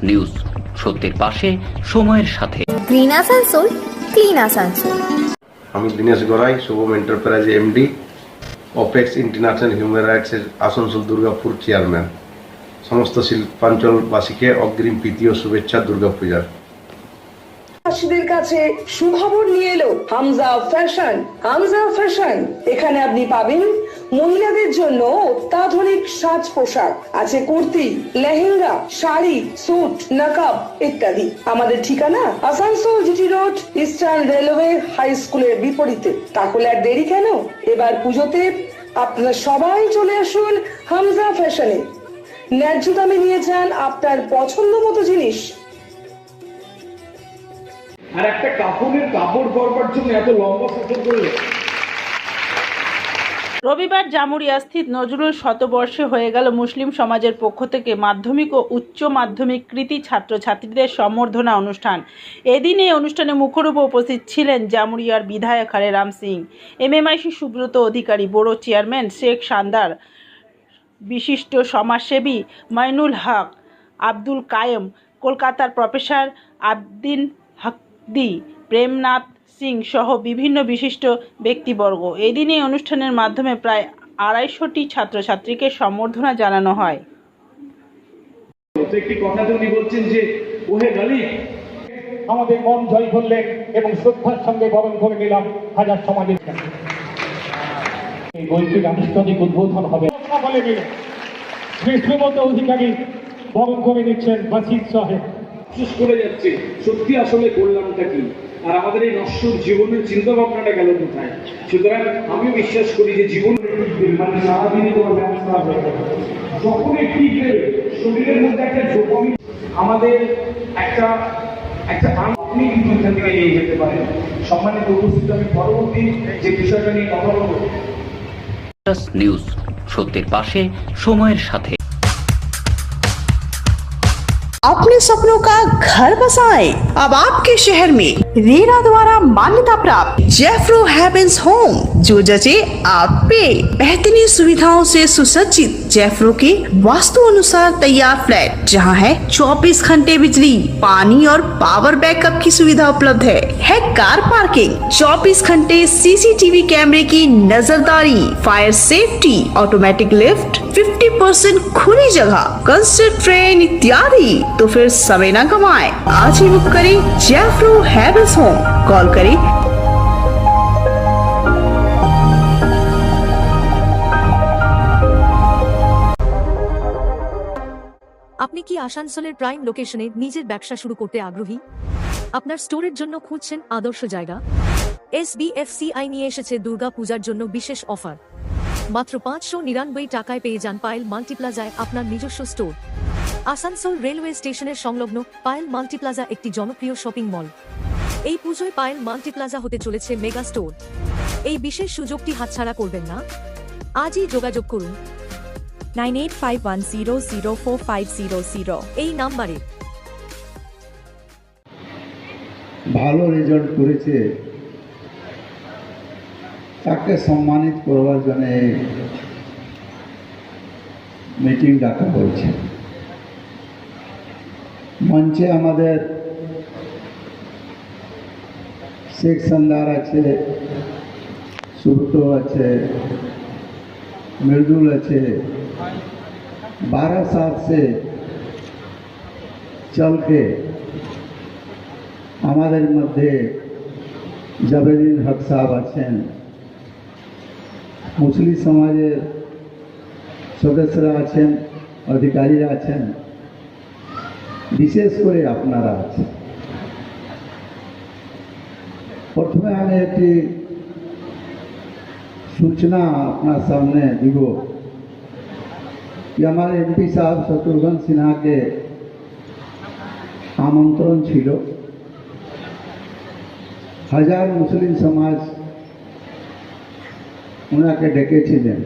News, সত্যের পাশে, সময়ের সাথে। Green Asansol, clean Asansol. আমি Dinesh Garai, Shubham enterprise MD, apex international human রাইটসের আসানসোল দুর্গাপুর চেয়ারম্যান। সমস্ত শিল্পাঞ্চলবাসীকে অগ্রিম প্রীতি ও শুভেচ্ছা দুর্গাপূজার। চাষিদের কাছে সুখবর নিয়ে এলো হামজা ফ্যাশন। হামজা ফ্যাশন, এখানে আপনি পাবেন মহিলাদের জন্য অত্যাধুনিক সাজ পোশাক, আছে কুর্তি, লেহেঙ্গা, শাড়ি, স্যুট, নকাব ইত্যাদি। আমাদের ঠিকানা Asansol GT road, eastern railway high স্কুলের বিপরীতে। তাহলে আর দেরি কেন, এবার পুজোতে আপনারা সবাই চলে আসুন হামজা ফ্যাশনে। ন্যায্য দামে নিয়ে যান আপনার পছন্দ মতো জিনিস। আর একটা কাপড়ের কাপড় করবার জন্য এত লম্বা সফর করলে। রবিবার জামুরিয়া স্থিত নজরুল শতবর্ষে হয়ে গেল মুসলিম সমাজের পক্ষ থেকে মাধ্যমিক ও উচ্চ মাধ্যমিক কৃতী ছাত্রছাত্রীদের সম্বর্ধনা অনুষ্ঠান। এদিন এই অনুষ্ঠানে মুখরূপে উপস্থিত ছিলেন জামুরিয়ার বিধায়ক হরেরাম সিং, এমএমআইসি সুব্রত অধিকারী, বোর্ড চেয়ারম্যান শেখ সান্দার, বিশিষ্ট সমাজসেবী মাইনুল হক, আব্দুল কায়েম, কলকাতার প্রফেসর আবদিন হকদি, প্রেমনাথ সিং সহ বিভিন্ন বিশিষ্ট ব্যক্তিবর্গ। এদিন এই অনুষ্ঠানের মাধ্যমে প্রায় 250টি ছাত্রছাত্রীকে সম্বর্ধনা জানানো হয়। একটি কথা উনি বলছেন যে ওহে গালিব, আমাদের মন জয় করলেন এবং শ্রদ্ধার সঙ্গে বরণ করে নিলাম হাজার সমাজের। এই বইটির আনুষ্ঠানিক উদ্বোধন হবে সকলে মিলে। শ্রী শ্রীমত অধিকারী বরণ করে নিচ্ছেন বাসির সাহেব। শেষ করে যাচ্ছে, সত্যি আসলে করলামটা কি, আর আমাদের এই নশ্বর জীবনের চিন্তা ভাবনাটা গেল কোথায়। সুতরাং আমি বিশ্বাস করি যে জীবন মানে সারাদিনই তোমার ব্যবস্থা হয়ে যাবে। যখনই ঠিক দেবে শরীরের মধ্যে একটা ডোপামিন, আমাদের একটা আপনি কিন্তু এখান থেকে নিয়ে যেতে পারেন। সম্মানিত উপস্থিত, আমি পরবর্তী যে বিষয়টা নিয়ে কথা বলবো। নিউজ, সত্যের পাশে, সময়ের সাথে। अपने सपनों का घर बसाएं अब आपके शहर में रेरा द्वारा मान्यता प्राप्त जेफ्रो हेवेंस होम, जो जचे आप पे। बेहतरीन सुविधाओं से सुसज्जित जेफ्रो के वास्तु अनुसार तैयार फ्लैट, जहां है 24 घंटे बिजली, पानी और पावर बैकअप की सुविधा उपलब्ध है कार पार्किंग, 24 घंटे सीसीटीवी कैमरे की नजरदारी, फायर सेफ्टी, ऑटोमेटिक लिफ्ट, 50% खुली जगह, कंस्ट्रक्ट ट्रेन इत्यादि। तो फिर समय न गवाएं, आज ही बुक करें जेफ्रो हेवेंस होम। कॉल करें আপনি কি আসানসোলের প্রাইম লোকেশনে নিজের ব্যবসা শুরু করতে আগ্রহী? আপনার স্টোরের জন্য খুঁজছেন আদর্শ জায়গা? SBFCI নিয়ে এসেছে দুর্গা পূজার জন্য বিশেষ অফার। মাত্র 599 টাকায় পেয়ে যান পায়েল মাল্টিপ্লাজায় আপনার নিজস্ব স্টোর। আসানসোল রেলওয়ে স্টেশনের সংলগ্ন পায়েল মাল্টিপ্লাজা একটি জনপ্রিয় শপিং মল। এই পুজোয় পায়েল মাল্টিপ্লাজা হতে চলেছে মেগা স্টোর। এই বিশেষ সুযোগটি হাতছাড়া করবেন না। আজই যোগাযোগ করুন 9851004500 এই নাম্বারে। ভালো রেজাল্ট করেছে তাকে সম্মানিত করবার জন্য মিটিং ডাকা হয়েছে। মঞ্চে আমাদের শেখ সন্দার আছে, সুব্রত আছে, মৃদুল আছে। 12 साल से चल के আমাদের মধ্যে জাবেদুল হক সাহেব আছেন, মুসলিম সমাজের সদস্যরা আছেন, অধিকারীরা আছেন, বিশেষ করে আপনারা আছেন। প্রথমে আমি একটি सूचना अपना सामने দিব कि हमारे एमपी साहब शत्रुघ्न सिन्हा के आमंत्रण ছিল। 1000 মুসলিম সমাজ ওনাকে ডেকেছিলেন।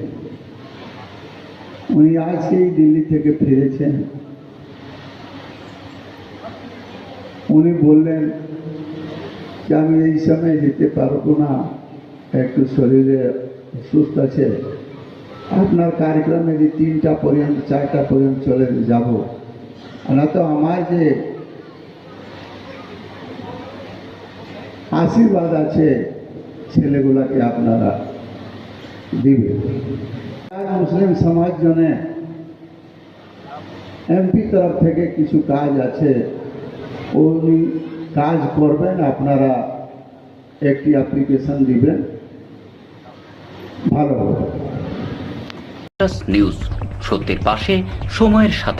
উনি আজকেই দিল্লি থেকে ফিরেছেন। উনি বললেন যে আমি এই সময় যেতে পারবো না, একটু শরীরে সুস্থ আছে। আপনার कार्यक्रम यदि 3টা পর্যন্ত 4টা পর্যন্ত চলে যাব, না তো আমার যে আশীর্বাদ আছে ছেলেগুলাকে আপনারা দিবেন। মুসলিম সমাজ জন্য এমপি তরফ থেকে কিছু কাজ আছে, উনি কাজ করবেন, আপনারা একটি অ্যাপ্লিকেশন দিবেন, ভালো হবে। নিউজ সত্যের পাশে সময়ের সাথে।